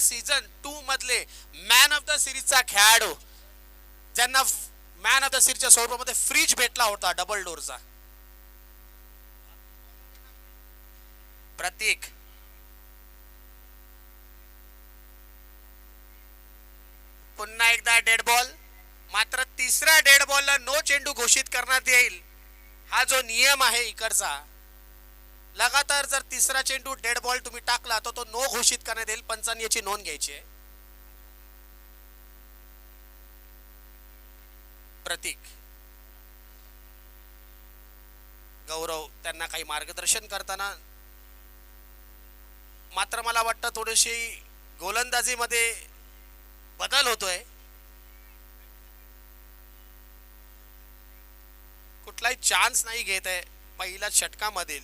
Season 2 मधले man of the सिरीजचा खेळाडू, ज्यांना मॅन ऑफ द सिरीजच्या स्वरूपामध्ये फ्रीज भेटला होता डबल डोरचा, प्रतीक. पुन्हा एकदा डेड बॉल. मात्र तिसऱ्या डेड बॉलला नो चेंडू घोषित करण्यात येईल. हा जो नियम आहे इकडचा, लगातार जर तिसरा चेंडू डेड बॉल तुम्ही टाकला तर तो नो घोषित करण्यात येईल. पंचांनी याची नोंद घ्यायची आहे. प्रतीक, गौरव त्यांना काही मार्गदर्शन करताना. मात्र मला वाटतं थोडीशी गोलंदाजीमध्ये बदल होतोय. कुठलाही चान्स नाही घेत आहे पहिल्या षटकामधील.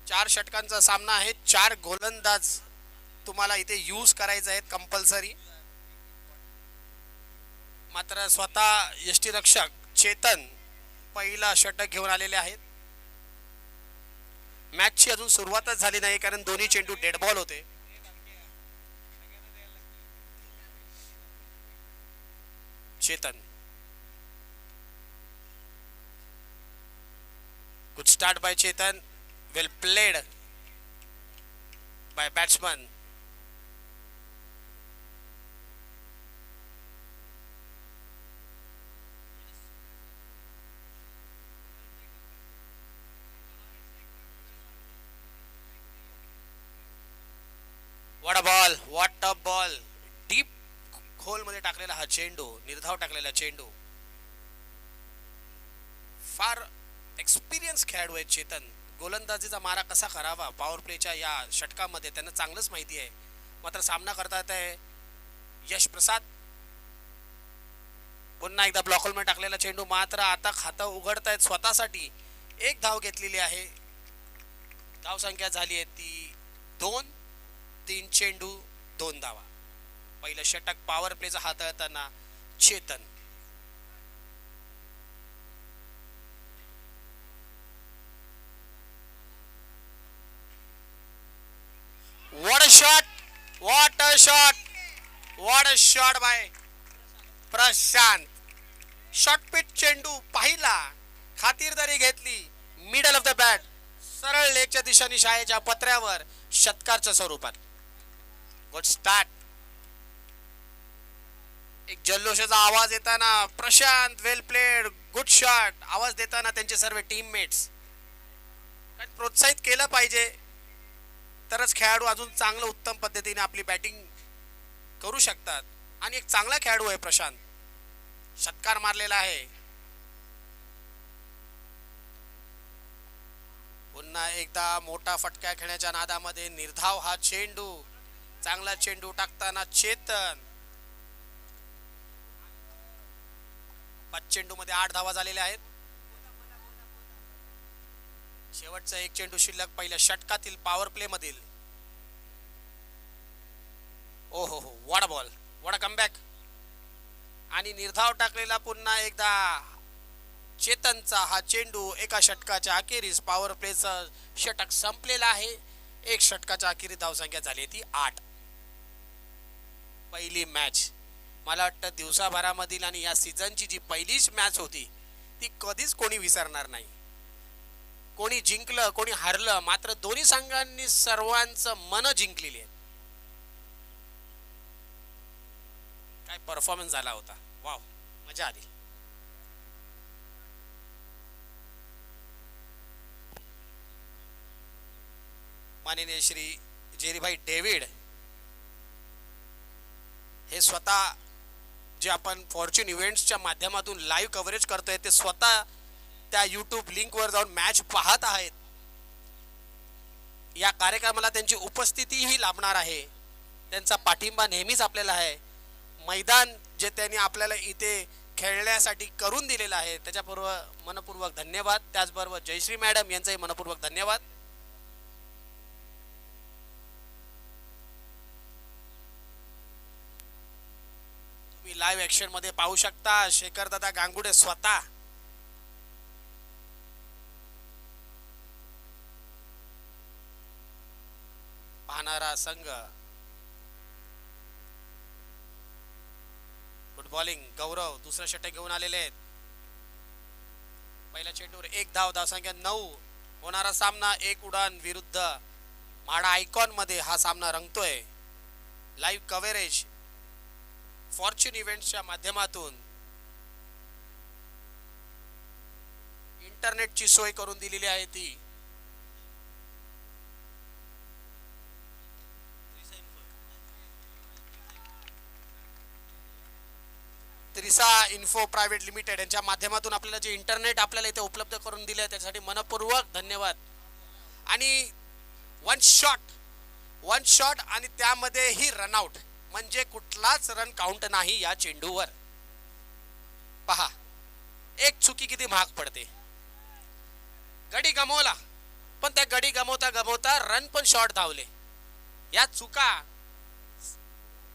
चार षटकांचा सामना आहे. 4 गोलंदाज तुम्हाला इथे यूज करायचे आहेत कंपल्सरी. मात्र स्वतः यष्टीरक्षक चेतन पहिला षटक घेऊन आलेले आहेत. मॅचची अजून सुरुवातच झाली नाही कारण दोन्ही चेंडू डेड बॉल होते. Chetan, good start by Chetan, well played by batsman. What a ball, what a ball. Deep खोल मध्ये टाकलेला हा चेंडू, निर्धाव टाकलेला चेंडू. फार एक्सपिरियन्स खेळाडू आहे चेतन. गोलंदाजीचा मारा कसा करावा पॉवर प्लेच्या या षटकामध्ये त्यांना चांगलंच माहिती आहे. मात्र सामना करतात आहे यश प्रसाद. पुन्हा एकदा ब्लॉक होलमध्ये टाकलेला चेंडू. मात्र आता खातं उघडतायत स्वतःसाठी. एक धाव घेतलेली आहे. धाव संख्या झाली आहे ती 2. 3 चेंडू 2 धावा. पहिलं षटक पॉवर प्लेचा हाताळताना Chetan. What a shot, what a shot, what a shot by Prashant. Short pitch चेंडू पाहिला, खातिरदारी घेतली, मिडल ऑफ द बॅट, सरळ लेगच्या दिशेने शाळेच्या पत्र्यावर षटकारच्या स्वरूपात. Good start. एक जल्लोषाचा आवाज येताना प्रशांत, वेल प्लेड, गुड शॉट आवाज देताना त्यांचे सर्व टीममेट्स. प्रोत्साहित केलं पाहिजे तरच खेळाडू अजून चांगलं उत्तम पद्धतीने आपली बॅटिंग करू शकतात. आणि एक चांगला खेळाडू आहे प्रशांत. षटकार मारलेला आहे. पुन्हा एकदा मोठा फटका खेळण्याच्या नादामध्ये निर्धाव हा चेंडू. चांगला चेंडू टाकताना चेतन. 5 चेंडू मध्ये 8 धावा झालेल्या आहेत. शेवटचा एक चेंडू शिल्लक पहिल्या षटकातील पॉवर प्ले मधील. ओ हो हो, what a ball, what a comeback. आणि निर्धाव टाकलेला पुन्हा एकदा चेतनचा हा चेंडू. एका षटकाच्या अखेरीस पॉवर प्लेचा षटक संपलेला आहे. एक षटकाच्या अखेरीस धावसंख्या झाली ती 8. पहिली मॅच मला वाटतं दिवसाभरामधील आणि या सीझनची जी पहिलीच मॅच होती ती कधीच कोणी विसरणार नाही. कोणी जिंकलं कोणी हारलं, मात्र दोन्ही संघांनी सर्वांचं मन जिंकलेली आहे. काय परफॉर्मन्स झाला होता, वाव, मजा आली. माननीय श्री जेरीभाई डेव्हिड हे स्वतः जे आपण फॉर्च्यून इव्हेंट्सच्या माध्यमातून लाईव्ह कव्हरेज करतोय ते स्वतः त्या यूट्यूब लिंकवर जाऊन मॅच पाहत आहेत. या कार्यक्रमाला त्यांची उपस्थितीही लाभणार आहे. त्यांचा पाठिंबा नेहमीच आपल्याला आहे. मैदान जे त्यांनी आपल्याला इथे खेळण्यासाठी करून दिलेलं आहे त्याच्यापूर्व मनपूर्वक धन्यवाद. त्याचबरोबर जयश्री मॅडम यांचाही मनपूर्वक धन्यवाद. तुम्ही लाईव्ह ऍक्शन मध्ये पाहू शकता शेखर दादा गांगुडे स्वतः पाहणारा संघ. गुड बॉलिंग गौरव, दुसरं षटक घेऊन आलेले आहेत. पहिल्या चेंडूवर एक धाव, धावसंख्या 9. होणारा सामना एक उडान विरुद्ध माडा आयकॉन मध्ये हा सामना रंगतोय. लाईव्ह कव्हरेज फॉर्च्यून इव्हेंट्सच्या माध्यमातून इंटरनेटची सोय करून दिलेली आहे ती. त्रिसा इन्फो प्रायव्हेट लिमिटेड यांच्या माध्यमातून आपल्याला जे इंटरनेट आपल्याला इथे उपलब्ध करून दिले त्यासाठी मनपूर्वक धन्यवाद. आणि वन शॉट आणि त्यामध्येही रनआउट, म्हणजे कुठलाच रन काउंट नाही या चेंडूवर. पहा एक चुकी किती महाग पडते. गडी गमवला, पण त्या गडी गमवता गमवता रन पण शॉर्ट धावले. या चुका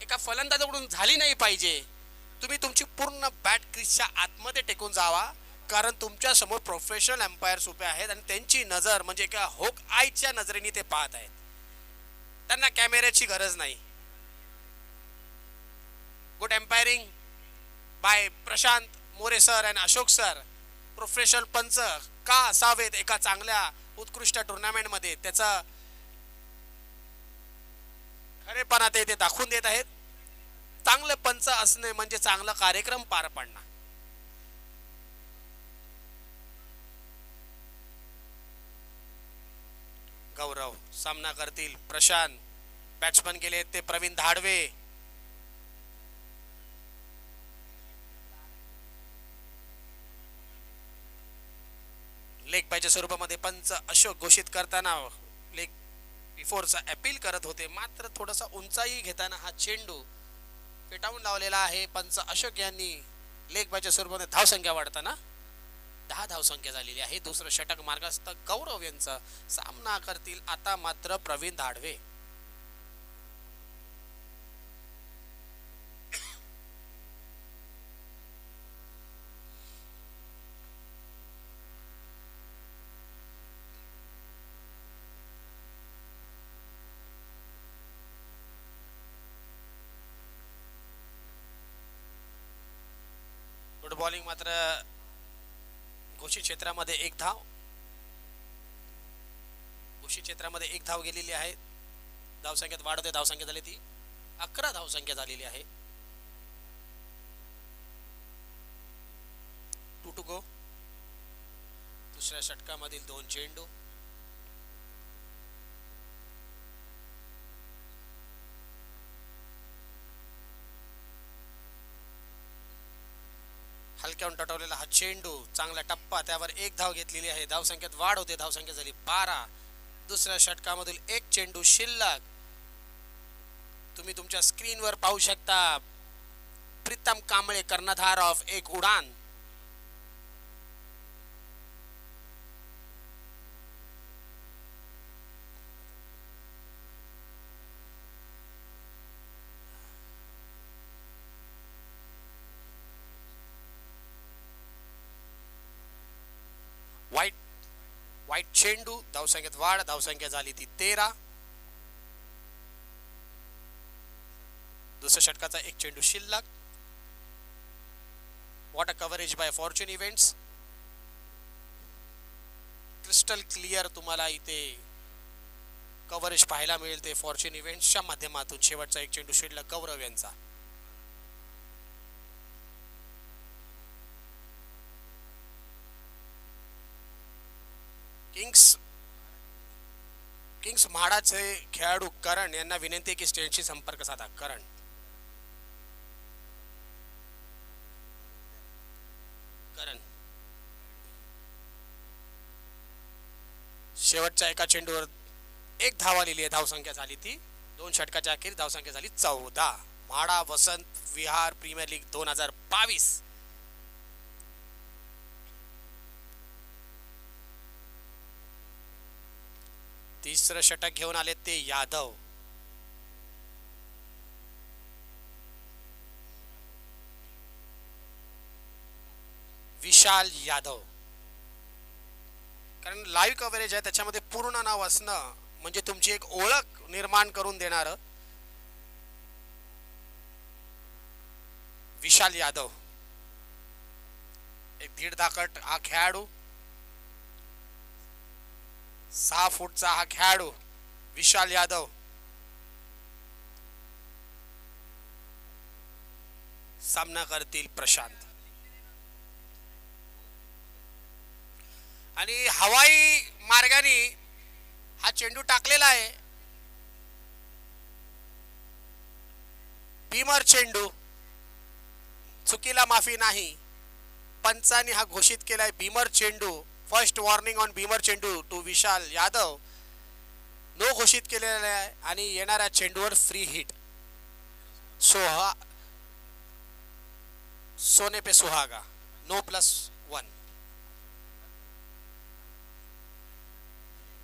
एका फलंदाजाकडून झाली नाही पाहिजे. तुम्ही तुमची पूर्ण बॅट क्रीजच्या आतमध्ये टेकून जावा, कारण तुमच्या समोर प्रोफेशनल एम्पायर्स उभे आहेत आणि त्यांची नजर म्हणजे एका होक आयच्या नजरेने ते पाहत आहेत. त्यांना कॅमेऱ्याची गरज नाही. Good umpiring by Prashant More sir आणि अशोक सर. प्रोफेशनल पंच का असावेत एका चांगल्या उत्कृष्ट टुर्नामेंट मध्ये, त्याचा खरेपणा ते दाखवून देत आहेत. चांगले पंच असणे म्हणजे चांगला कार्यक्रम पार पाडणं. गौरव सामना करतील. प्रशांत बॅट्समन गेले ते प्रवीण धाडवे. लेग बायच्या स्वरूपामध्ये पंच अशोक घोषित करताना लेग बिफोरचा अपील करत होते, मात्र थोडासा उंचाई घेताना हा चेंडू पेटावून लावलेला आहे. पंच अशोक यांनी लेग बायच्या स्वरूपाने धावसंख्या वाढताना 10 धावसंख्या झालेली आहे. दुसरं षटक मार्गस्थ गौरव यांचा सामना करतील आता मात्र प्रवीण धाडवे. गुड बॉलिंग मात्र घोषित क्षेत्रामध्ये एक धाव. घोषित क्षेत्रामध्ये एक धाव गेलेली आहे. धावसंख्येत वाढ होते. धावसंख्या झाली ती 11 धावसंख्या झालेली आहे. 2 टू गो. दुसऱ्या षटकामधील 2 चेंडू. हलक्याहून टटवलेला हा चेंडू, चांगला टप्पा, त्यावर एक धाव घेतलेली आहे. धावसंख्येत वाढ होते. धावसंख्या झाली 12. दुसऱ्या षटकामधील एक चेंडू शिल्लक. तुम्ही तुमच्या स्क्रीनवर पाहू शकता प्रीतम कांबळे कर्णधार ऑफ एक उडान. वाईट चेंडू, धावसंख्येत वाढ. धावसंख्या झाली ती 13. दुसऱ्या षटकाचा एक चेंडू शिल्लक. What a coverage by fortune events. Crystal clear तुम्हाला इथे कव्हरेज पाहायला मिळेल ते फॉर्च्यून इव्हेंट्सच्या माध्यमातून. शेवटचा एक चेंडू शिल्लक गौरव यांचा. किंग्स म्हाडाचे खेळाडू करण यांना विनंती की स्टेजशी संपर्क साधा. करण शेवटच्या एका चेंडूवर एक धाव आलेली आहे. धावसंख्या झाली ती 2 षटकाच्या अखेर धावसंख्या झाली 14. MHADA Vasant Vihar premier league 2022. तिसरं षटक घेऊन आले ते यादव. विशाल यादव. कारण लाईव्ह कव्हरेज आहे त्याच्यामध्ये पूर्ण नाव असणं म्हणजे तुमची एक ओळख निर्माण करून देणार विशाल यादव, एक दीड दाकट हा खेळाडू, 6 फूटचा हा खेळाडू विशाल यादव. सामना करतील प्रशांत. आणि हवाई मार्गाने हा चेंडू टाकलेला आहे. बीमर चेंडू, चुकीला माफी नाही. पंचांनी हा घोषित केलाय बीमर चेंडू. फर्स्ट वॉर्निंग ऑन बीमर चेंडू टू विशाल यादव. नो घोषित केलेला आहे आणि येणाऱ्या चेंडूवर फ्री हिट. सोने पे सुहागा, नो +1.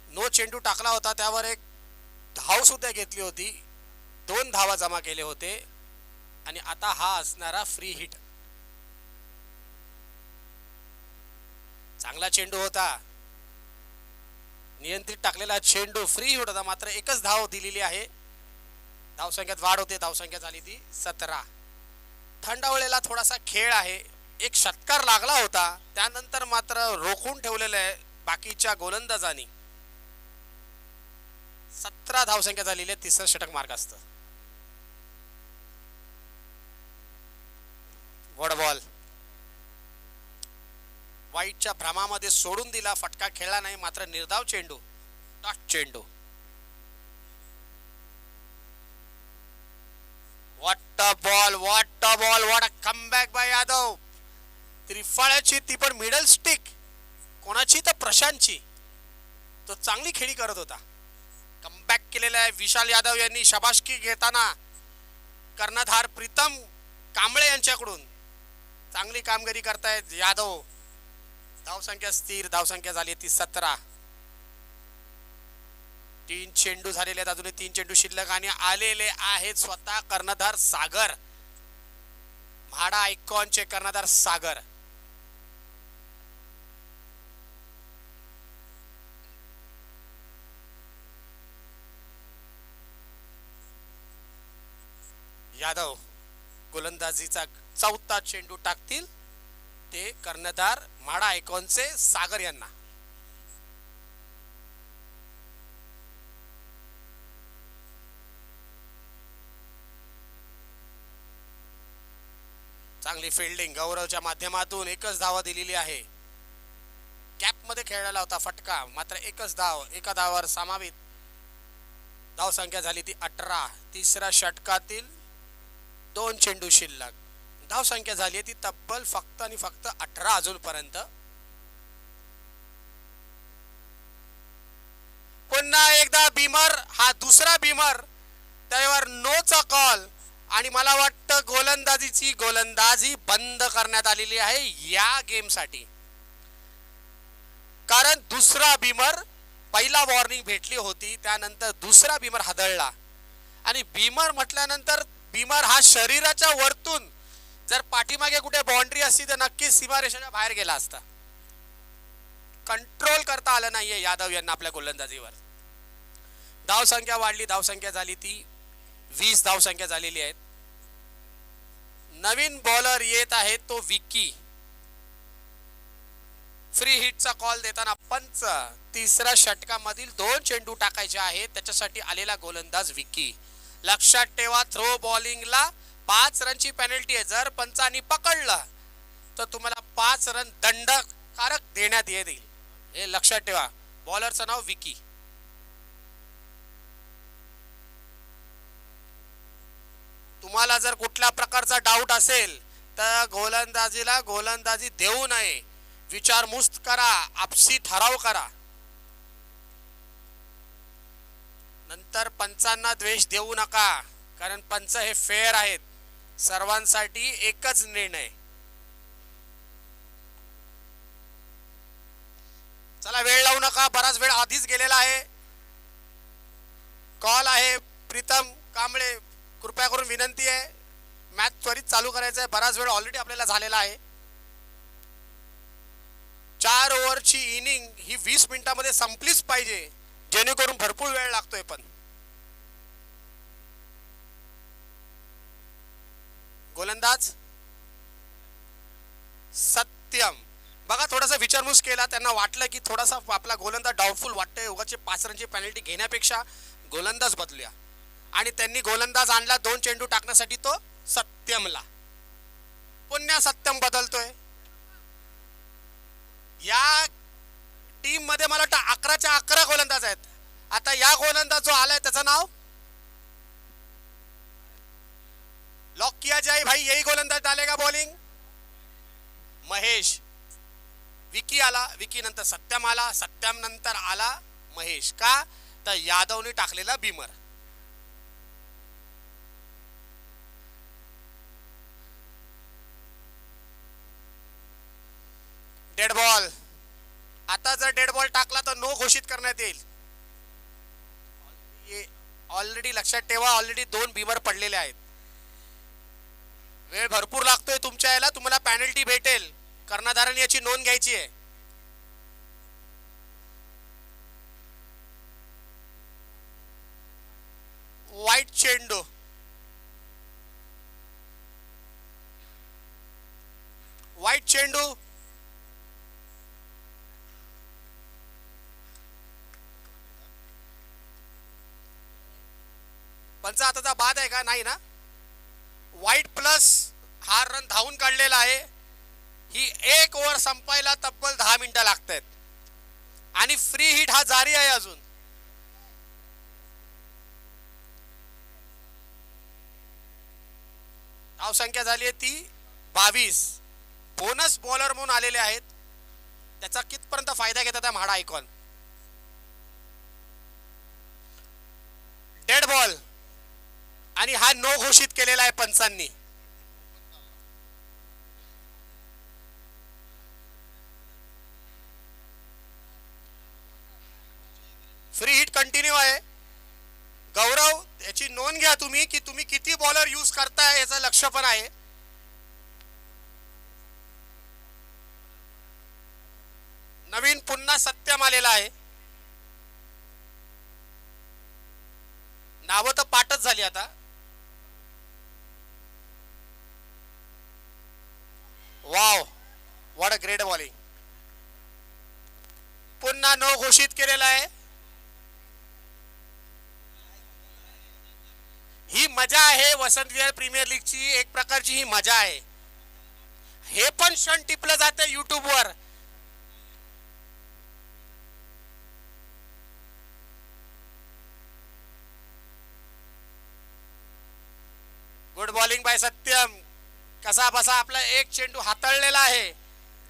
नो चेंडू टाकला होता, त्यावर एक धाव सुद्धा घेतली होती, 2 धावा जमा केले होते आणि आता हा असणारा फ्री हिट. चांगला चेंडू होता, नियंत्रित टाकलेला चेंडू फ्री हिट होता, मात्र एकच धाव दिलेली आहे. धावसंख्येत वाढ होते, धावसंख्या झाली ती 17. थंडावलेला थोडासा खेळ आहे. एक षटकार लागला होता, त्यानंतर मात्र रोखून ठेवलेलं आहे बाकीच्या गोलंदाजांनी. 17 धावसंख्या झालेली आहे, तिसरं षटक मार्ग असतं. वॉड बॉल वाईटच्या भ्रमामध्ये सोडून दिला, फटका खेळला नाही, मात्र निर्धाव चेंडू, टॉस चेंडू. What a ball, what a ball, what a comeback by Yadav. त्रिफळ्याची, ती पण मिडल स्टिक. कोणाची तर प्रशांतची. तो चांगली खेळी करत होता. कमबॅक केलेला आहे विशाल यादव यांनी. शाबासकी घेताना कर्णधार प्रीतम कांबळे यांच्याकडून चांगली कामगिरी करतायत यादव. धावसंख्या स्थिर, धावसंख्या झाली ती 17. 3 चेंडू झालेले आहेत, अजूनही 3 चेंडू शिल्लक आणि आलेले आहेत स्वतः कर्णधार सागर. म्हाडा आयकॉनचे कर्णधार सागर. यादव गोलंदाजीचा 4था चेंडू टाकतील, ते कर्णधार म्हाडा आयकॉनचे सागर यांना. चांगली फिल्डिंग गौरवच्या माध्यमातून, एकच धावा दिलेली आहे. कॅप मध्ये खेळलेला होता फटका, मात्र एकच धाव, एका धावावर समावित. धावसंख्या झाली ती 18. तिसऱ्या षटकातील 2 चेंडू शिल्लक. धावसंख्या झाली ती तब्बल फक्त आणि फक्त 18 अजूनपर्यंत. पुन्हा एकदा बीमर, हा दुसरा बीमर, त्यावर नोचा कॉल. आणि मला वाटतं गोलंदाजी बंद करण्यात आलेली आहे या गेम साठी. कारण दुसरा बीमर, पहिला वॉर्निंग भेटली होती, त्यानंतर दुसरा बीमर हादळला. आणि बीमर म्हटल्यानंतर बीमर हा शरीराच्या वरतून, जर पाठीमागे कुठे बाउंड्री असती तर नक्कीच सीमारेषेच्या बाहेर गेला असता. कंट्रोल करता आलं नाहीये यादव यांना आपल्या गोलंदाजीवर. धावसंख्या वाढली, धावसंख्या झाली ती 20 धावसंख्या झालेली आहेत. नवीन बॉलर येत आहे तो विकी. फ्री हिटचा कॉल देताना पंच. तिसऱ्या षटकामधील 2 चेंडू टाकायचे आहेत, त्याच्यासाठी आलेला गोलंदाज विकी. लक्षात ठेवा, थ्रो बॉलिंगला 5 रनची पेनल्टी आहे. जर पंचांनी पकडलं तर तुम्हाला 5 रन दंडकारक देण्यात येईल, हे लक्षात ठेवा. बॉलरचं नाव विकी. तुम्हाला जर कुठल्या प्रकारचा डाऊट असेल तर गोलंदाजीला गोलंदाजी देऊ नये, विचारमुस्त करा, आपसी ठराव करा. नंतर पंचांना द्वेष देऊ नका, कारण पंच हे फेअर आहेत. सर्वांसाठी एकच निर्णय. चला, वेळ लावू नका, बराच वेळ आधीच गेलेला आहे. कॉल आहे प्रीतम कांबळे, कृपया करून विनंती आहे, मॅच त्वरित चालू करायचं आहे. बराच वेळ ऑलरेडी आपल्याला झालेला आहे. 4 ओव्हरची इनिंग ही 20 मिनिटांमध्ये संपलीच पाहिजे, जेणेकरून भरपूर वेळ लागतोय. पण गोलंदाज सत्यम बघा, थोडासा विचारपूस केला, त्यांना वाटलं की थोडासा आपला गोलंदाज डाऊटफुल वाटतोय, उगाचे 5 रनची पेनल्टी घेण्यापेक्षा गोलंदाज बदलूया, आणि त्यांनी गोलंदाज आणला 2 चेंडू टाकण्यासाठी तो सत्यमला. पुन्हा सत्यम बदलतोय. या टीम मध्ये मला वाटतं 11च्या 11 गोलंदाज आहेत. आता या गोलंदाज जो आलाय त्याचं नाव लॉक किया जाए भाई. यही गोलंदाज डालेगा बॉलिंग. महेश. विकी आला, विकी नंतर सत्यम आला, सत्यम नंतर आला महेश. का तर यादवने टाकलेला बीमर. Dead ball. आता जर डेड बॉल टाकला तर नो घोषित करण्यात येईल. ऑलरेडी लक्षात ठेवा, ऑलरेडी 2 बीमर पडलेले आहेत. वेळ भरपूर लागतोय तुमच्या याला, तुम्हाला पेनल्टी भेटेल. कर्णधाराने याची नोंद घ्यायची आहे. वाईट चेंडू. वाईट चेंडू. पंचा हाताचा बाद आहे का? नाही ना. वाईट प्लस हा रन धावून काढलेला आहे. ही 1 ओव्हर संपायला तब्बल 10 मिनिटं लागत आहेत, आणि फ्री हिट हा जारी आहे अजून. धावसंख्या झाली आहे ती 22. बोनस बॉलर म्हणून आलेले आहेत. त्याचा कितपर्यंत फायदा घेतात आहे म्हाडा आयकॉन. डेड बॉल, आणि हा नो घोषित केलेला आहे पंचांनी. फ्री हिट कंटिन्यू आहे. गौरव, याची नोंद घ्या तुम्ही की तुम्ही किती बॉलर यूज करताय, याचं लक्ष पण आहे. नवीन पुन्हा सत्यम आलेला आहे. नावं तर पाठच झाली आता. Wow, what a great bowling. पुन्हा नो घोषित केलेला आहे. ही मजा आहे वसंत विहार प्रीमियर लीगची, एक प्रकारची ही मजा आहे. हे पण क्षण टिपलं जातं युट्यूब वर. Good bowling bye Satyam. कसा बसा आपला एक चेंडू हाताळलेला आहे,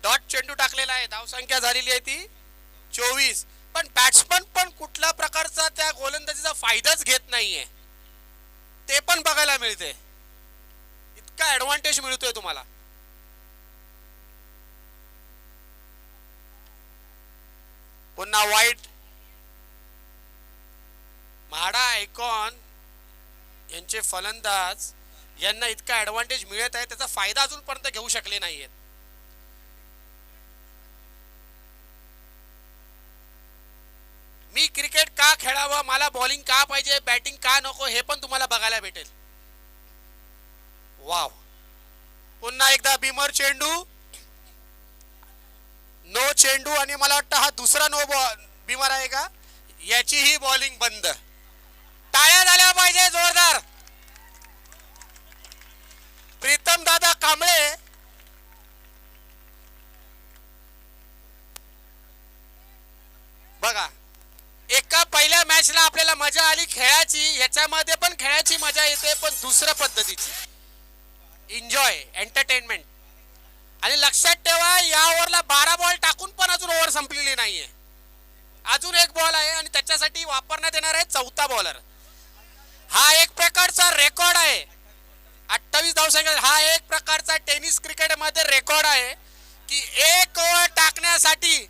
डॉट चेंडू टाकलेला आहे. धावसंख्या झालेली आहे ती 24. पण बॅट्समन पण कुठल्या प्रकारचा त्या गोलंदाजीचा फायदाच घेत नाहीये, ते पण बघायला मिळते. इतका ऍडव्हान्टेज मिळतोय तुम्हाला. पुन्हा वाईट. म्हाडा आयकॉन यांचे फलंदाज यांना इतका ऍडव्हान्टेज मिळत आहे, त्याचा फायदा अजूनपर्यंत घेऊ शकले नाहीयेत. मी क्रिकेट का खेळावं, मला बॉलिंग का पाहिजे, बॅटिंग का नको, हे पण तुम्हाला बघायला भेटेल. वाव. पुन्हा एकदा बीमर चेंडू. नो चेंडू, आणि मला वाटतं हा दुसरा नो बीमर आहे का. याची ही बॉलिंग बंद. टाळ्या झाल्या पाहिजे जोरदार. प्रीतम दादा कांबळे बघा, एका पहिल्या मॅचला आपल्याला मजा आली खेळाची, याच्यामध्ये पण खेळाची मजा येते, पण दुसऱ्या पद्धतीची एन्जॉय, एंटरटेनमेंट. आणि लक्षात ठेवा, या ओव्हरला 12 बॉल टाकून पण अजून ओव्हर संपलेली नाहीये. अजून एक बॉल आहे, आणि त्याच्यासाठी वापरण्यात येणार आहे 4था बॉलर. हा एक प्रकारचा रेकॉर्ड आहे. 28 धावसंख्या. हा एक प्रकारचा टेनिस क्रिकेट मध्ये रेकॉर्ड आहे की 1 ओव्हर टाकण्यासाठी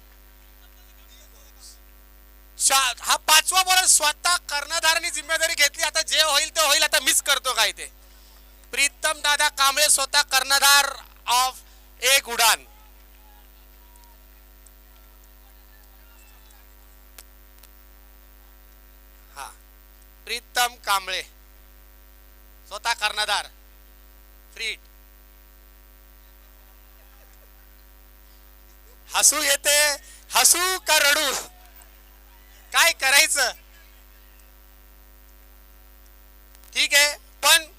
हा 5वा बॉलर स्वतः कर्णधाराने जिम्मेदारी घेतली. आता जे होईल ते होईल, आता मिस करतो काय ते. प्रीतम दादा कांबळे स्वतः कर्णधार ऑफ एक उडान. प्रीतम कांबळे स्वतः कर्णधार फ्रीट. हसू येते, हसू का रडू, काय करायचं. ठीक आहे, पण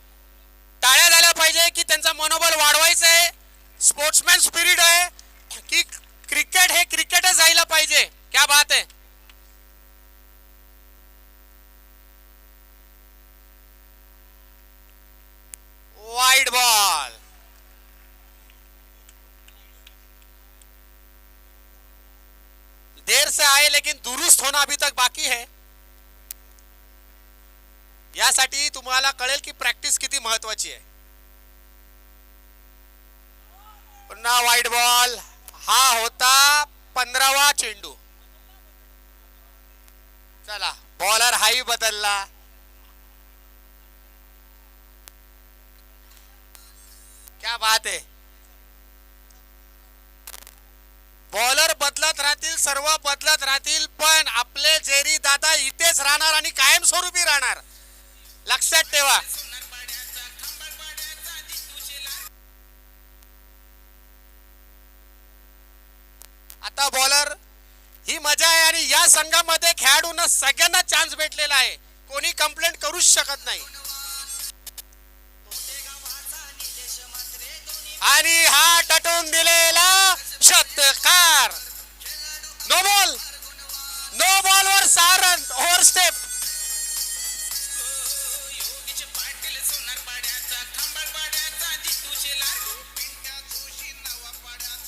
टाळ्या झाल्या पाहिजे की त्यांचा मनोबल वाढवायचं आहे. स्पोर्ट्समॅन स्पिरिट आहे की क्रिकेट हे क्रिकेटच जायला पाहिजे. क्या बात आहे. वाइड बॉल, देर से आए लेकिन दुरुस्त होना अभी तक बाकी है. यासाठी तुम्हाला कळेल की प्रॅक्टिस किती महत्वाची आहे. पुन्हा वाईड बॉल. हा होता 15वा चेंडू. चला, बॉलर हाही बदलला. क्या बात आहे. बॉलर बदलत राहतील, सर्व बदलत राहतील, पण आपले जेरी दादा इथेच राहणार आणि कायमस्वरूपी राहणार. लक्षात ठेवा. आता बॉलर ही मजा आहे आणि या संघामध्ये खेळाडूंना सगळ्यांना चान्स भेटलेला आहे. कोणी कंप्लेंट करूच शकत नाही. आणि हा टटून दिलेला षटकार. नो बॉल, नो बॉल वर 6 रन ओव्हर स्टेप.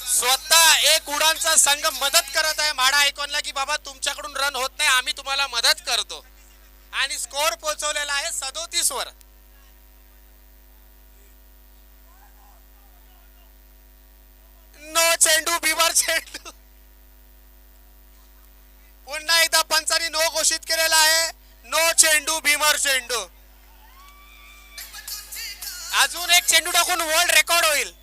स्वतः एक उडानचा संघ मदत करत आहे म्हाडा आयकॉनला की बाबा तुमच्याकडून रन होत नाही, आम्ही तुम्हाला मदत करतो. आणि स्कोर पोहोचवलेला आहे 37 वर. नो चेंडू, भीमर चेंडू. पुन्हा एकदा पंचांनी नो घोषित केलेला आहे. नो चेंडू, भीमर चेंडू. अजून एक चेंडू टाकून वर्ल्ड रेकॉर्ड होईल.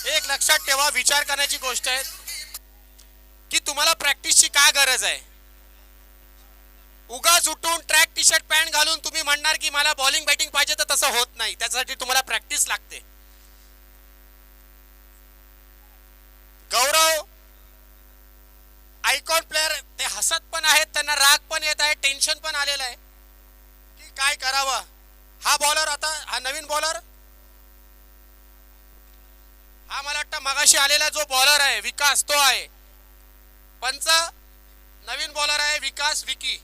एक लक्षात ठेवा, विचार करण्याची गोष्ट आहे की तुम्हाला प्रॅक्टिसची काय गरज आहे. उगाच उठून ट्रॅक टी शर्ट पॅन्ट घालून तुम्ही म्हणणार की मला बॉलिंग बॅटिंग पाहिजे, तर तसं होत नाही. त्यासाठी तुम्हाला प्रॅक्टिस लागते. गौरव आयकॉन प्लेअर ते हसत पण आहेत, त्यांना राग पण येत आहे, टेन्शन पण आलेलं आहे की काय करावं. हा बॉलर, आता हा नवीन बॉलर, हा मला वाटतं मगाशी आलेला जो बॉलर आहे विकास, तो आहे. पंच नवीन बॉलर आहे विकास विकी.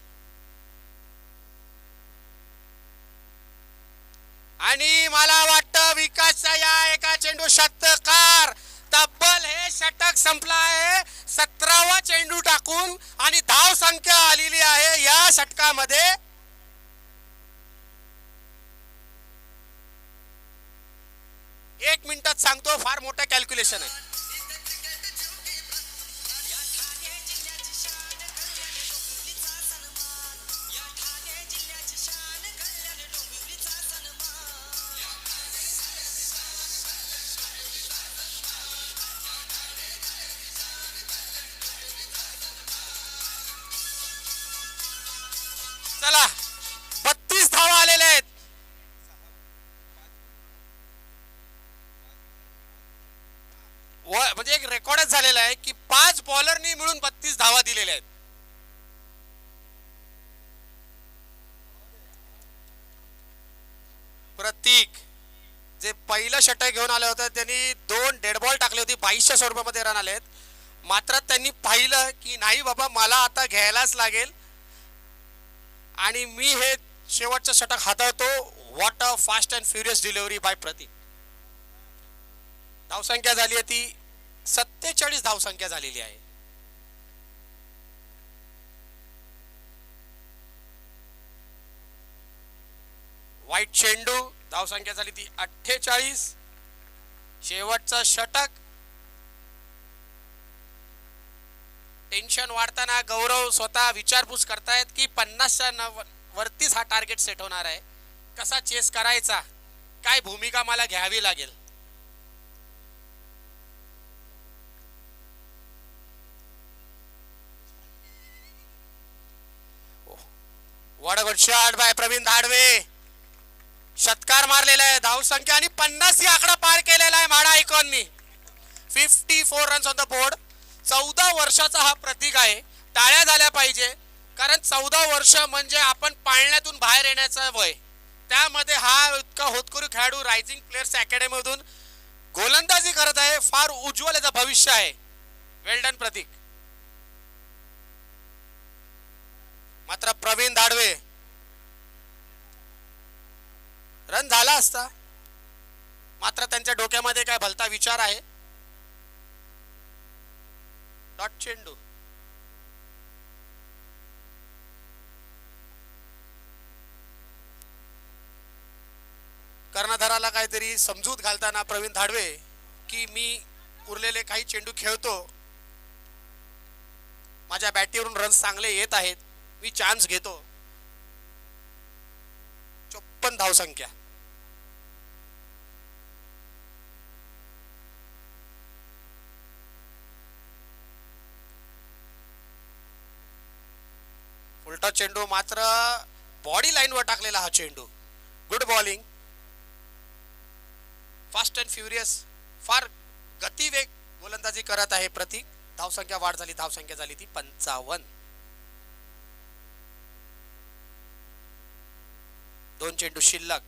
आणि मला वाटतं विकासचा या एका चेंडू षटकार. तब्बल हे षटक संपला आहे 17वा चेंडू टाकून आणि धाव संख्या आलेली आहे या षटकामध्ये 1 मिनिटात सांगतो. फार मोठं कॅल्क्युलेशन आहे. चला, 32 धावा आलेल्या आहेत. म्हणजे एक रेकॉर्डच झालेला आहे की 5 बॉलरनी मिळून 32 धावा दिलेल्या आहेत. प्रतीक जे पहिलं षटक घेऊन आले होते त्यांनी 2 डेड बॉल टाकले होते, 2200 स्वरूपामध्ये रन आलेत. मात्र त्यांनी पाहिलं की नाही बाबा मला आता घ्यायलाच लागेल आणि मी हे शेवटचं षटक हाताळतो. What a fast and furious delivery by Prateek. धावसंख्या झाली आहे ती 47 धावसंख्या झालेली आहे. वाईट चेंडू, धावसंख्या झाली ती 48. शेवटचं षटक. टेन्शन वाढताना गौरव स्वतः विचारपूस करतायत की 50च्या वरतीच हा टार्गेट सेट होणार आहे. कसा चेस करायचा, काय भूमिका मला घ्यावी लागेल. What a good shot by Praveen Dhadve. षटकार मारलेला आहे. धाव संख्या आणि 50 हा आकडा पार केलेला आहे म्हाडा आयकॉननी. 54 रन्स ऑन द बोर्ड. 14 वर्षाचा हा प्रतीक आहे. टाळ्या झाल्या पाहिजे, कारण 14 वर्ष म्हणजे आपण पाळण्यातून बाहेर येण्याचं वय. त्यामध्ये हा इतका होतकरू खेळाडू रायझिंग प्लेयर्स अकॅडमी मधून गोलंदाजी करत आहे. फार उज्ज्वल याचं भविष्य आहे. वेल डन प्रतीक. मात्र प्रवीण धाडवे, रन झाला असता, मात्र त्यांच्या डोक्यामध्ये काय भलता विचार आहे. डॉट चेंडू. कर्णधाराला काहीतरी समजूत घालताना प्रवीण धाडवे की मी उरलेले काही चेंडू खेळतो, माझ्या बॅटीवरून रन्स चांगले येत आहेत, मी चान्स घेतो. 54 धाव संख्या. उलटा चेंडू, मात्र बॉडी लाईन वर टाकलेला हा चेंडू. Good bowling. Fast and furious, फार गतिवेग गोलंदाजी करत आहे प्रतीक. धावसंख्या वाढ झाली. धावसंख्या झाली ती 55. 2 चेंडू शिल्लक.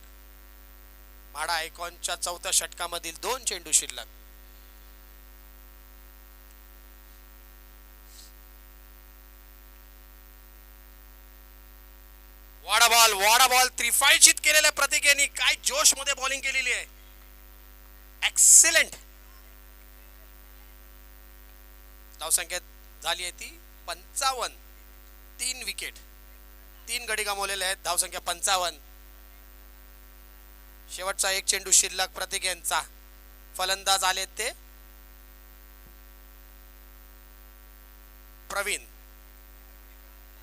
म्हाडा आयकॉनच्या चौथ्या षटकामधील 2 चेंडू शिल्लक. वाडा बॉल त्रिफाळचित केलेल्या प्रतीक यांनी काय जोश मध्ये बॉलिंग केलेली आहे. एक्सिलेंट. धावसंख्या झाली आहे ती 55. 3 विकेट, 3 गडी गमावलेले आहेत. धावसंख्या 55. शेवटचा 1 चेंडू शिल्लक प्रतीक यांचा. फलंदाज आले ते प्रवीण.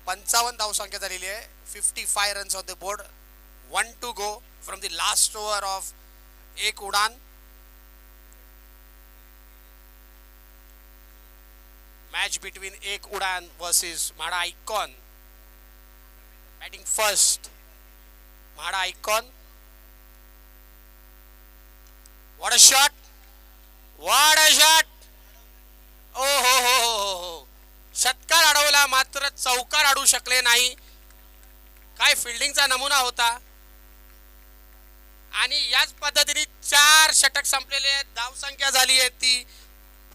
55 धावसंख्या झालेली आहे. 55 runs on the board. 1 to go from the last over of Ek Udaan. Match between Ek Udaan versus MHADA Icon. Batting first MHADA Icon. What a shot, what a shot. ओ हो. षटकार अडवला, मात्र चौकार अडवू शकले नाही. काय फिल्डिंगचा नमुना होता. आणि याच पद्धतीने 4 षटक संपलेले आहेत. धावसंख्या झाली आहे ती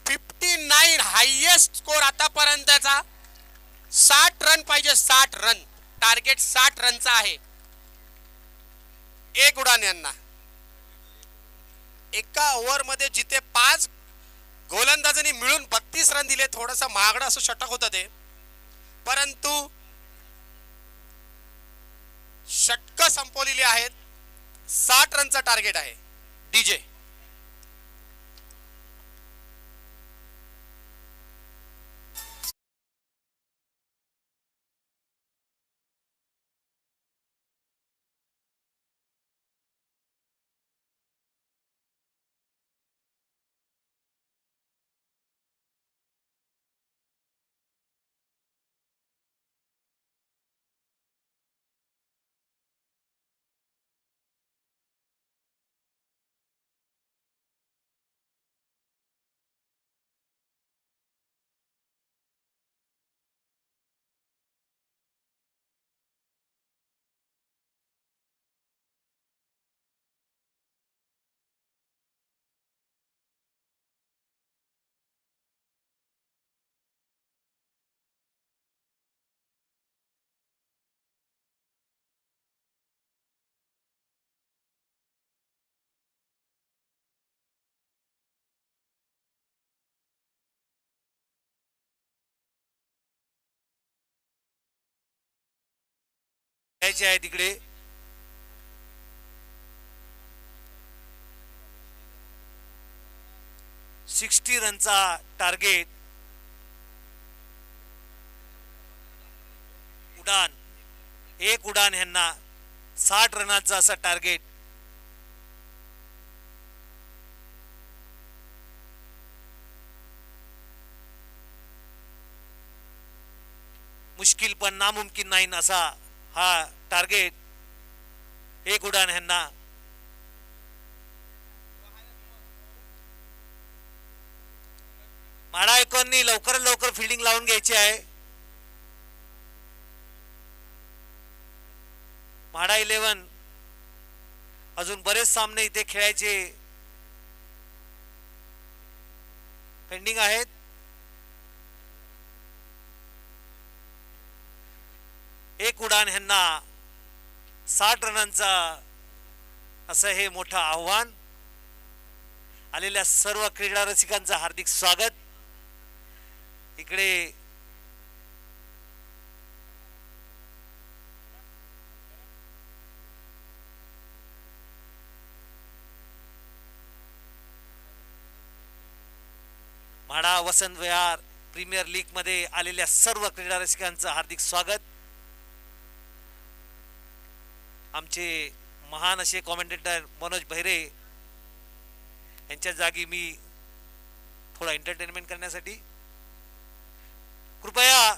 59. हायएस्ट स्कोर आतापर्यंतचा. 60 रन पाहिजे. 60 रन टार्गेट 60 रनचा आहे एक उडान यांना. एका ओव्हर मध्ये जिथे 5 गोलंदाजांनी मिळून 32 रन दिले. थोडंसं महागडं असं षटक होतं ते, परंतु षटक संपवलेली आहेत. 60 रनचा टार्गेट आहे. डीजे आहे तिकडे. Sixty रनचा target. उडान, एक उडान यांना 60 रनाचा असा टार्गेट. मुश्किल पण नामुमकिन नाही असा हा टार्गेट एक उडान ह्यांना. माडा आयकॉननी लवकरात लवकर फिल्डिंग लावून घ्यायची आहे. म्हाडा 11 अजून बरेच सामने इथे खेळायचे पेंडिंग आहेत. एक उडान ह्यांना 60 रनांचा असं हे मोठं आव्हान. आलेल्या सर्व क्रीडा रसिकांचं हार्दिक स्वागत. इकडे म्हाडा वसंत विहार प्रीमियर लीग मध्ये आलेल्या सर्व क्रीडा रसिकांचं हार्दिक स्वागत. आमचे महान असे कॉमेंटेटर मनोज बहिरे यांच्या जागी मी थोडा एंटरटेनमेंट करण्यासाठी कृपया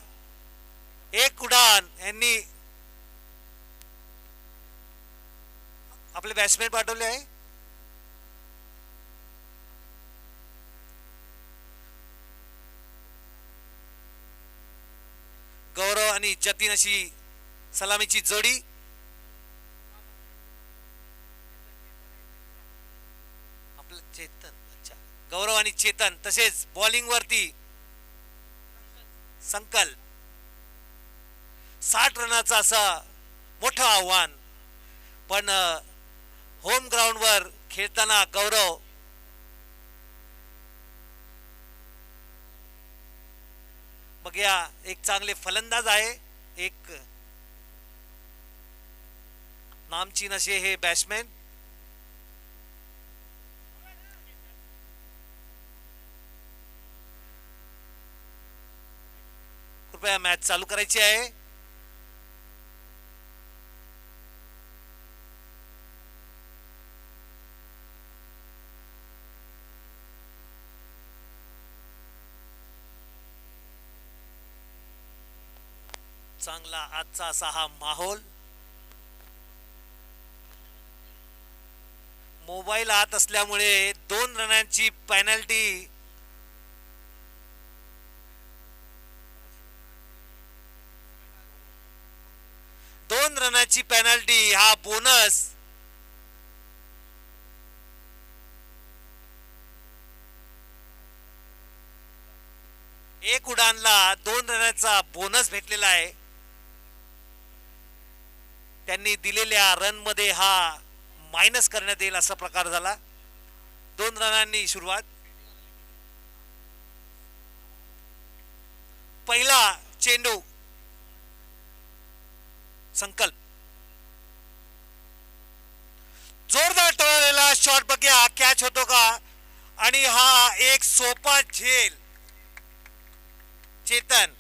एक उडान यांनी आपले बॅट्समॅन पाठवले आहे. गौरव आणि जतीन अशी सलामीची जोडी. आपलं चेतन, अच्छा, गौरव आणि चेतन. तसेच बॉलिंग वरती संकल्प. 60 रनाचा असा मोठं आव्हान. पण होम ग्राउंड वर खेळताना गौरव बघूया एक चांगले फलंदाज आहे. एक नामचीन असे हे बॅट्समॅन. कृपया मॅच चालू करायची आहे. चांगला आजचा असा हा माहोल. मोबाईल आत असल्यामुळे 2 रनांची पेनल्टी. दोन रनाची पेनल्टी हा बोनस. एक उडानला 2 रनाचा बोनस भेटलेला आहे. त्यांनी दिलेल्या रन मध्ये हा मायनस करण्यात येईल असा प्रकार झाला. 2 रनांनी सुरुवात. पहिला चेंडू संकल्प. जोरदार टळलेला शॉट बघ्या कॅच होतो का. आणि हा एक सोपा झेल. चेतन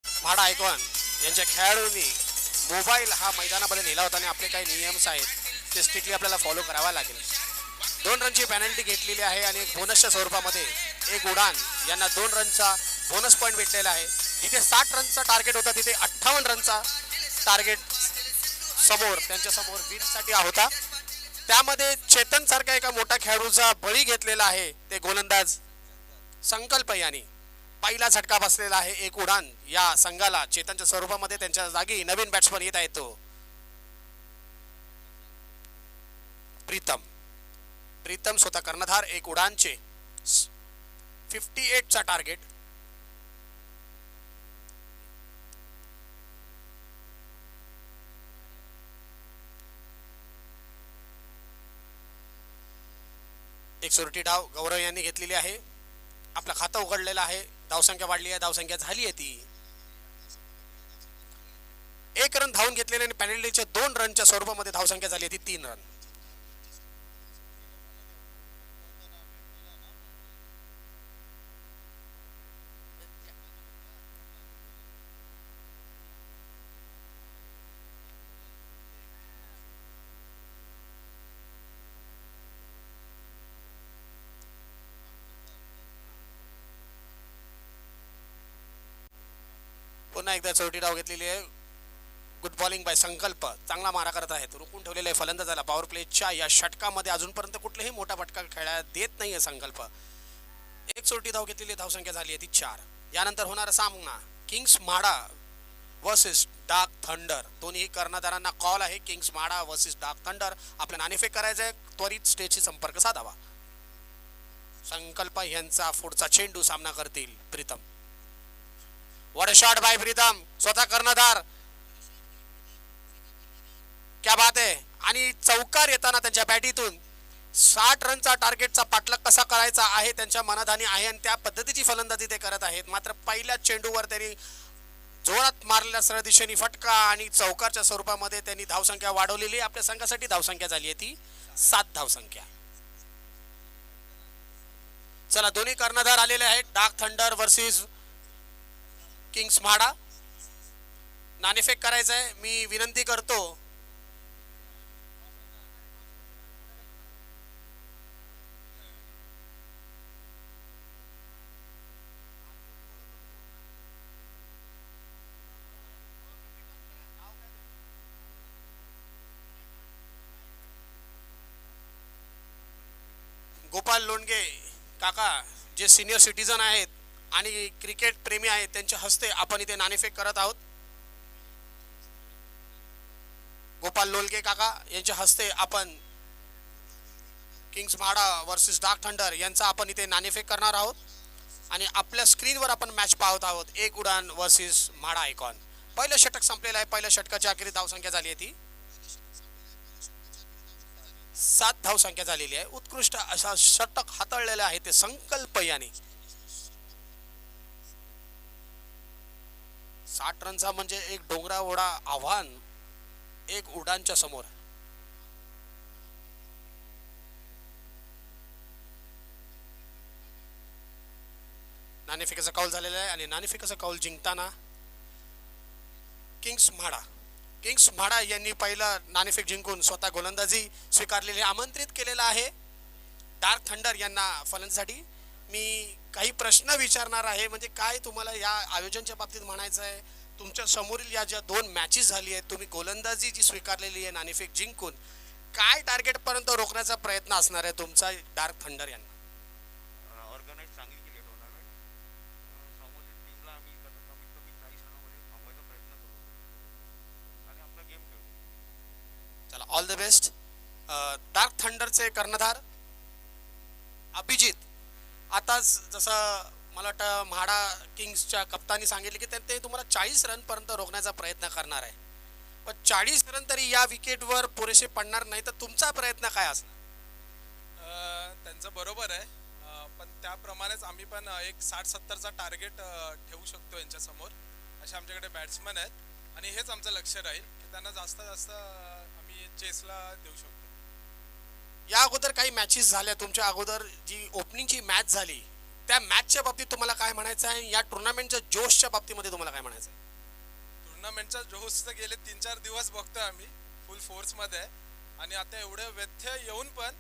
म्हाडा आयकॉन यांच्या खेळाडूंनी मोबाईल हा मैदानामध्ये नेला होता आणि आपले काही नियम्स आहेत ते स्ट्रिक्टली आपल्याला फॉलो करावा लागेल. 2 रनची पेनल्टी घेतलेली आहे आणि एक बोनसच्या स्वरूपामध्ये एक उडान यांना 2 रनचा बोनस पॉईंट भेटलेला आहे. जिथे 60 रनचा टार्गेट होता तिथे 58 रनचा टार्गेट समोर त्यांच्या समोर विनसाठी होता. त्यामध्ये चेतन सारख्या एका मोठ्या खेळाडूचा बळी घेतलेला आहे. ते गोलंदाज संकल्प यांनी पहिला झटका बसलेला आहे. एक उडान या संघाला चेतनच्या स्वरूपामध्ये. त्यांच्या जागी नवीन बॅट्समन येत आहे तो प्रीतम. प्रीतम स्वतः कर्णधार. एक उडानचे 58 चा टार्गेट. एक सुरटी डाव गौरव यांनी घेतलेली आहे. आपलं खातं उघडलेलं आहे. धावसंख्या वाढली आहे. धावसंख्या झाली आहे ती 1 रन धावून घेतलेले आणि पेनल्टीच्या 2 रनच्या स्वरूपामध्ये धावसंख्या झाली आहे ती 3 रन. पुन्हा एकदा चौटी डाव घेतलेली आहे. गुड बॉलिंग बाय संकल्प, चांगला मारा करत आहेत. रोखून ठेवलेला आहे फलंदाजाला. पॉवर प्लेच्या या षटकामध्ये अजूनपर्यंत कुठलेही मोठा फटका खेळायला देत नाहीये संकल्प. एक चोटी धाव घेतलेली, धावसंख्या झाली आहे ती 4. यानंतर होणारा सामना Kings MHADA versus dark thunder. दोन्ही कर्णधारांना कॉल आहे. Kings MHADA versus dark thunder. आपल्या नाणेफेक करायचं आहे, त्वरित स्टेजशी संपर्क साधावा. संकल्प यांचा पुढचा चेंडू सामना करतील Pritam. What a shot bye Pritam, स्वतः कर्णधार, क्या बात आहे. आणि चौकार येताना त्यांच्या बॅटीतून 60 रनचा टार्गेटचा पाठलाग कसा करायचा आहे त्यांच्या मनाधानी आहे आणि त्या पद्धतीची फलंदाजी ते करत आहेत. मात्र पहिल्या चेंडूवर त्यांनी जोरात मारलेल्या सरळ दिशेने फटका आणि चौकारच्या स्वरूपामध्ये त्यांनी धावसंख्या वाढवलेली. आपल्या संघासाठी धावसंख्या झाली आहे ती 7 धावसंख्या. चला, दोन्ही कर्णधार आलेले आहेत. Dark thunder versus Kings MHADA. नाणेफेक करायचं आहे. मी विनंती करतो गोपाल लोणगे काका, जे सिनियर सिटीजन आहेत आणि क्रिकेट प्रेमी आहेत, त्यांच्या हस्ते आपण इथे नाणेफेक करत आहोत. गोपाल लोणगे काका यांच्या हस्ते आपण Kings MHADA versus dark thunder यांचा आपण इथे नाणेफेक करणार आहोत. आणि आपल्या स्क्रीनवर आपण मॅच पाहत आहोत. एक उडान वर्सेस म्हाडा आयकॉन. पहिलं षटक संपलेलं आहे. पहिल्या षटकाच्या अखेरीस धावसंख्या झाली आहे ती 7 धावसंख्या झालेली आहे. उत्कृष्ट असा षटक हाताळलेलं आहे ते संकल्प याने. 60 रनचा म्हणजे एक डोंगरा ओढा आव्हान एक उडानच्या समोर. नाणेफेकाचा कौल झालेला आहे आणि नाणेफेकाचा कौल जिंकताना किंग्स म्हाडा यांनी पहिला नाणेफेक जिंकून स्वतः गोलंदाजी स्वीकारलेली आमंत्रित केलेला आहे. डार्क थंडर यांना फलंदाजीसाठी मी काही प्रश्न विचारणार आहे. म्हणजे काय तुम्हाला या आयोजनाच्या बाबतीत म्हणायचं आहे? तुमच्या समोरील या ज्या 2 मॅचेस झाली आहेत, तुम्ही गोलंदाजी जी स्वीकारलेली आहे नाणेफेक जिंकून, काय टार्गेट पर्यंत रोखण्याचा प्रयत्न असणार आहे तुमचा डार्क थंडर यांना? ऑर्गनाइज चांगली केली टुर्नामेंट. समोरच्या टीमला आम्ही कमीत कमी 40 रनामध्ये थांबवायचा प्रयत्न करू आणि आपला गेम खेळू. चला, ऑल द बेस्ट. डार्क थंडरचे कर्णधार अभिजित. आता जसं मला वाटतं म्हाडा किंग्सच्या कप्तानी सांगितले की ते तुम्हाला 40 रन पर्यंत रोखण्याचा प्रयत्न करणार आहे. पण 40 रन तरी या विकेटवर पुरेसे पडणार नाही, तर तुमचा प्रयत्न काय असणार? त्यांचं बरोबर आहे, पण त्याप्रमाणेच आम्ही पण एक 60-70चा टार्गेट ठेवू शकतो यांच्यासमोर. असे आमच्याकडे बॅट्समन आहेत आणि हेच आमचं लक्ष राहील की त्यांना जास्त जास्त आम्ही चेसला देऊ शकतो. या अगोदर काही मॅचेस झाल्या, तुमच्या अगोदर जी ओपनिंगची मॅच झाली त्या मॅचच्या बाबतीत तुम्हाला काय म्हणायचं आहे? या टुर्नामेंटच्या जोशच्या बाबतीमध्ये तुम्हाला काय म्हणायचं आहे? टुर्नामेंटचा जोश तर गेले 3-4 दिवस बघतोय आम्ही फुल फोर्समध्ये आहे आणि आता एवढे व्यत्यय येऊन पण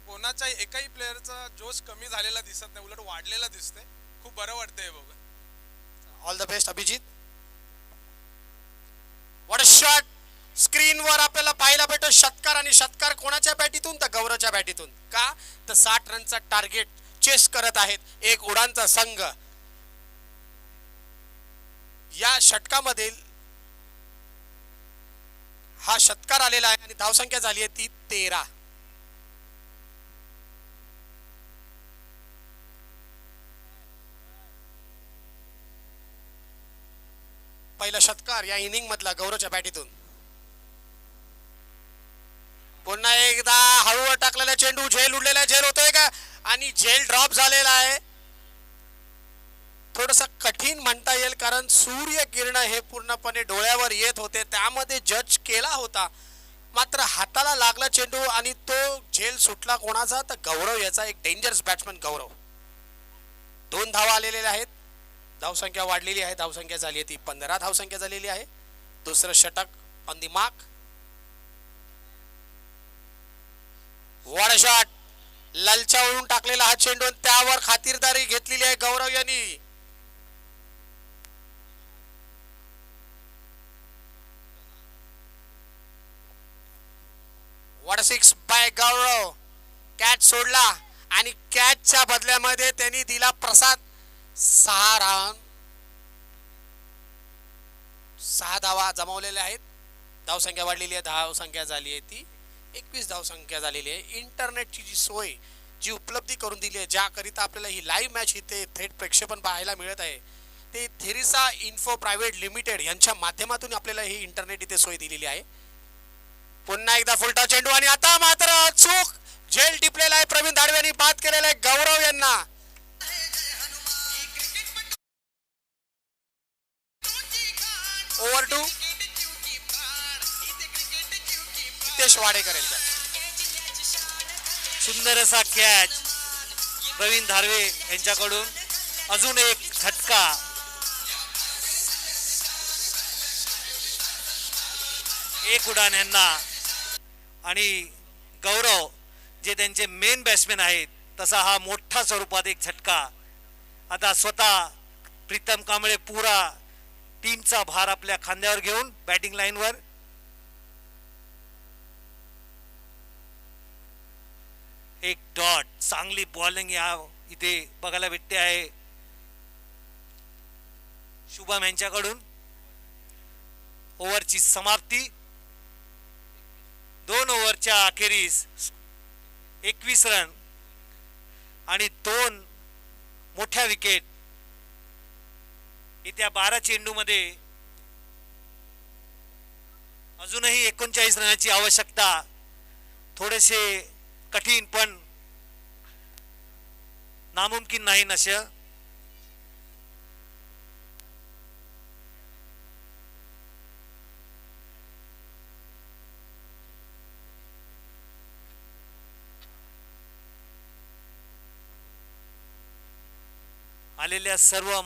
कोणाच्या एकाही प्लेअरचा जोश कमी झालेला दिसत नाही, उलट वाढलेला दिसतंय. खूप बरं वाटतंय बघा. All the best Abhijit. What a shot. स्क्रीनवर आपल्याला पाहायला भेटतो षटकार, आणि षटकार कोणाच्या बॅटीतून? तर गौरवच्या बॅटीतून. का तर 60 रनचा टार्गेट चेस करत आहेत एक उडानचा संघ. या षटकामधील हा षटकार आलेला आहे आणि धावसंख्या झाली आहे ती 13. पहिला षटकार या इनिंग मधला गौरवच्या बॅटीतून. पुन्हा एकदा हळूहळू टाकलेला चेंडू, झेल उडलेला, झेल होतोय का? आणि झेल ड्रॉप झालेला आहे. थोडस कठीण म्हणता येईल कारण सूर्य किरण हे पूर्णपणे डोळ्यावर येत होते, त्यामध्ये जज केला होता. मात्र हाताला लागला चेंडू आणि तो झेल सुटला कोणाचा? तर गौरव याचा, एक डेंजरस बॅट्समन गौरव. 2 धावा आलेल्या आहेत. धावसंख्या वाढलेली आहे. धावसंख्या झाली आहे ती 15 धावसंख्या झालेली आहे. दुसरं षटक on the mark. What a shot. ललचावून टाकलेला हा चेंडू, त्यावर खातिरदारी घेतलेली आहे गौरव यांनी. What six by Gaurav. Catch सोडला आणि कॅचच्या बदल्यामध्ये त्यांनी दिला प्रसाद. 6 धावा जमवलेल्या आहेत. धावसंख्या वाढलेली आहे. धावसंख्या झाली आहे ती 21 धावसंख्या झालेली आहे. इंटरनेटची जी सोय जी उपलब्धी करून दिली आहे, ज्याकरिता आपल्याला ही लाईव्ह मॅच इथे थेट प्रक्षेपण पाहायला मिळत आहे, ते थेरिसा इन्फो प्रायव्हेट लिमिटेड यांच्या माध्यमातून आपल्याला ही इंटरनेट इथे सोय दिलेली आहे. पुन्हा एकदा फुलटा चेंडू आणि आता मात्र चूक. झेल टिपलेला आहे. प्रवीण दाडवे यांनी बाद केलेला आहे गौरव यांना. ओव्हर 2 नितेश वाडेकर यांचा. सुंदर असा कॅच प्रवीण धारवे यांच्याकडून. अजून एक झटका. एक उडान यांना आणि गौरव जे त्यांचे मेन बॅट्समॅन आहेत, तसा हा मोठा स्वरूपात एक झटका. आता स्वतः प्रीतम कांबळे पुरा टीमचा भार आपल्या खांद्यावर घेऊन बॅटिंग लाईनवर. एक डॉट. चांगली बॉलिंग या इथे बघायला भेटते आहे शुभम यांच्याकडून. ओव्हरची समाप्ती. 2 ओव्हरच्या अखेरीस 21 रन आणि 2 मोठ्या विकेट. येत्या 12 चेंडूमध्ये अजूनही 39 रनाची आवश्यकता. थोडेसे कठीण पण नामुमकिन नाही नशा. आलेल्या सर्व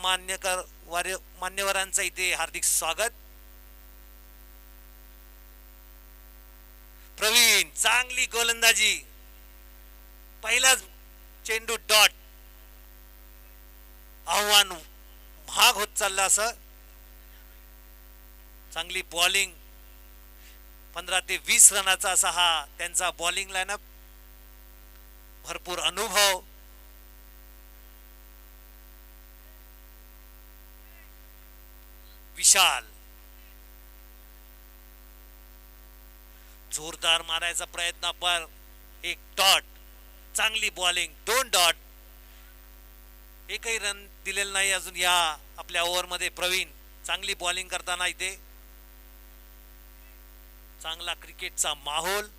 मान्यवरांचं इथे हार्दिक स्वागत. प्रवीण चांगली गोलंदाजी. पहिलाच चेंडू डॉट. आव्हान महाग होत चाललं असं. चांगली बॉलिंग. 15 ते 20 रनाचा असा हा त्यांचा बॉलिंग लाईनअप. भरपूर अनुभव. विशाल जोरदार मारायचा प्रयत्न पर एक डॉट. चांगली बॉलिंग. 2 डॉट. एकही रन दिलेला नाही अजून या आपल्या ओव्हर मध्ये. प्रवीण चांगली बॉलिंग करताना इथे. चांगला क्रिकेटचा माहोल.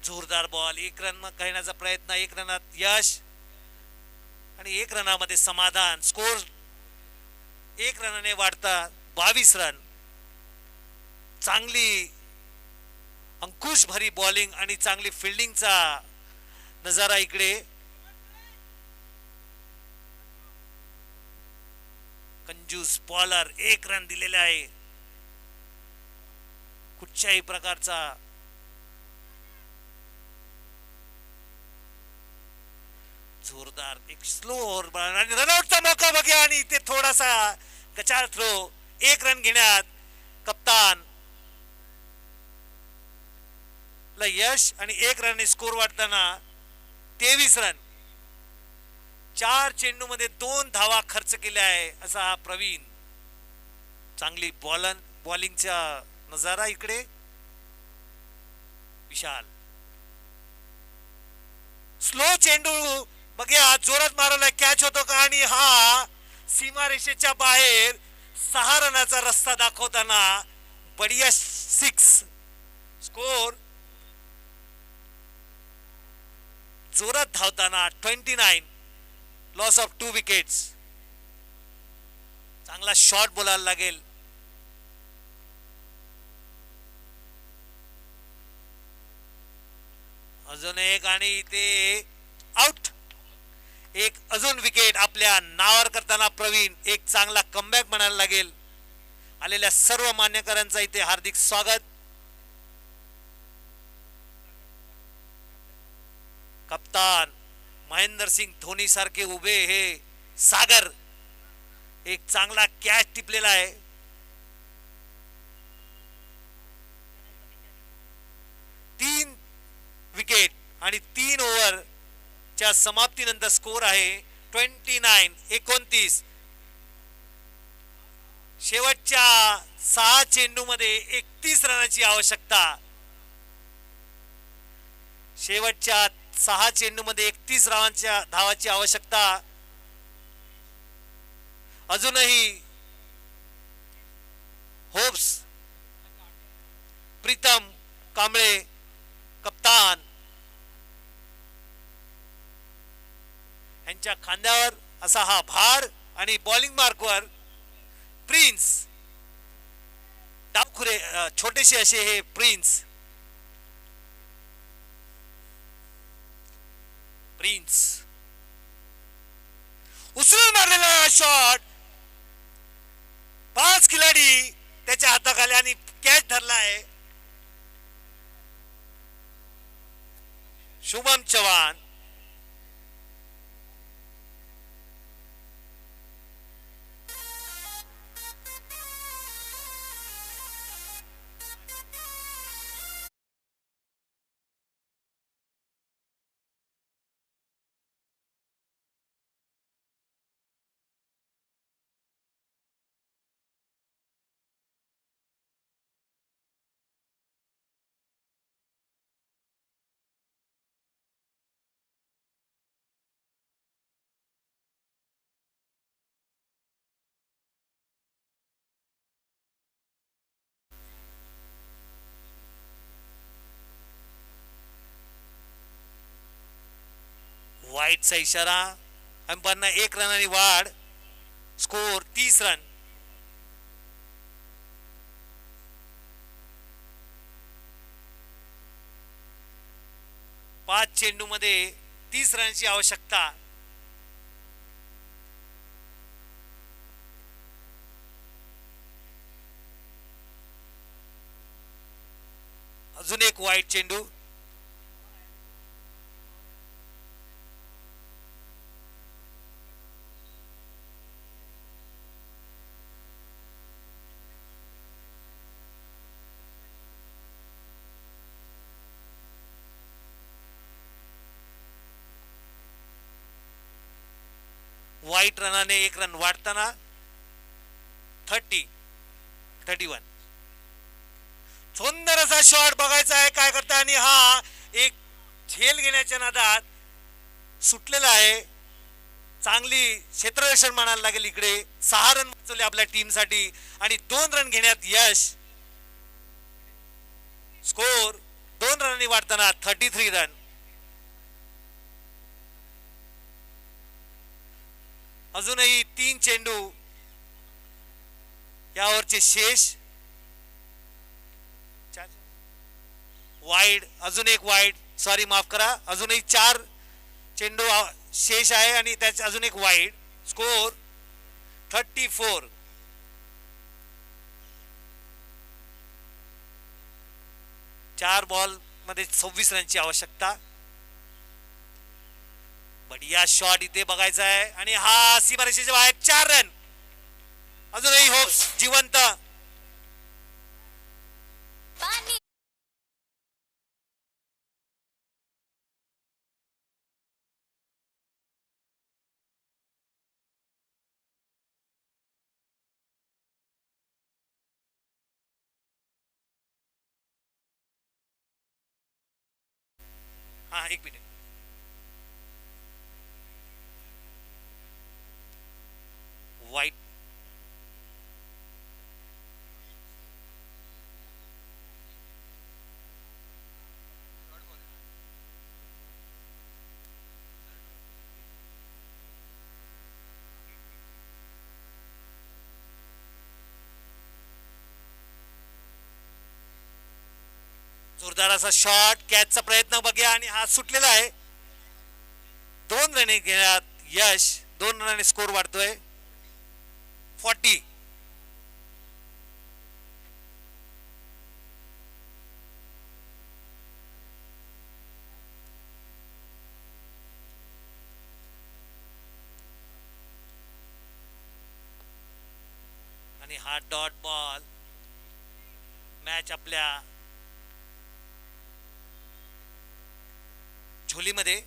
जोरदार बॉल. 1 रन घेण्याचा प्रयत्न. 1 रनात यश आणि 1 रनामध्ये समाधान. स्कोर 1 रनाने वाढता 22 रन. चांगली अंकुश भरी बॉलिंग आणि चांगली फिल्डिंगचा नजारा इकडे. कंजूस बॉलर. 1 रन दिलेला आहे. कुठच्याही प्रकारचा जोरदार एक स्लो ओव्हर आणि रनआउटचा मौका बघा. आणि इथे थोडासा कचार थ्रो. 1 रन घेण्यात कप्तान ला यश आणि 1 रन स्कोर वाढताना 23 रन. 4 चेंडू मध्ये 2 धावा खर्च केल्या आहे असा हा प्रवीण. चांगली बॉलिंगचा नजारा इकडे. विशाल स्लो चेंडू बघा. जोरात मारवला. कॅच होतो का? आणि हा सीमारेषेच्या बाहेर 6 रनाचा रस्ता दाखवताना बढिया 6 स्कोर. जोरात धावताना 29. Loss of 2 wickets. चांगला शॉट बोलायला लागेल. अजून एक आणि इथे आउट. एक अजून विकेट आपल्या नावावर करताना प्रवीण. एक चांगला कमबॅक म्हणायला लागेल. आलेल्या सर्व मान्यकरांचा इथे हार्दिक स्वागत. कप्तान महेंद्र सिंग धोनी सारखे उभे हे सागर. एक चांगला कॅच टिपलेला आहे. आणि 3 ओव्हरच्या समाप्तीनंतर स्कोर आहे 29-29. शेवटच्या 6 चेंडूमध्ये 31 रनाची आवश्यकता. शेवटच्या 6 चेंडूमध्ये 31 रनाच्या धावाची आवश्यकता. अजूनही होप्स प्रीतम कांबळे कप्तान यांच्या खांद्यावर असा हा भार आणि बॉलिंग मार्कवर प्रिन्स डावखुरे छोटेसे असे हे प्रिन्स उचलून मारलेला शॉट. 5 खिलाडी त्याच्या हाताखाली आणि कॅच धरला आहे. शुभम चव्हाण वाईटचा इशारा. अंपायरना 1 रनाने वाढ. Score 30 run. पाच चेंडू मध्ये 30 रनाची आवश्यकता. अजून एक वाईट चेंडू. वाईट रनाने 1 रन वाढताना 31. सुंदर असा शॉट बघायचा आहे काय करता. आणि हा एक झेल घेण्याच्या नादात सुटलेला आहे. चांगली क्षेत्ररक्षण म्हणायला लागेल इकडे. 6 रन वाचवले आपल्या टीमसाठी आणि 2 रन घेण्यात यश. स्कोर 2 रनांनी वाढताना 33 रन. अजूनही 3 चेंडू यावरचे शेष. वाईड. अजून एक वाईड. सॉरी माफ करा. अजूनही 4 चेंडू शेष आहे आणि त्याचे अजून एक वाईड. स्कोर 34. चार बॉल मध्ये 26 रनची आवश्यकता. बढिया शॉट इथे बघायचा आहे आणि हा सीमारेषेच्या बाहेर 4 रन. अजूनही होप्स जिवंत. हा 1 मिनिट. वाईट. जोरदार असा शॉट. कॅचचा प्रयत्न बघूया आणि हा सुटलेला आहे. 2 रन घेण्यात यश. 2 रनाने स्कोर वाढतोय 40. आणि हा डॉट बॉल. मॅच आपल्या झोलीमध्ये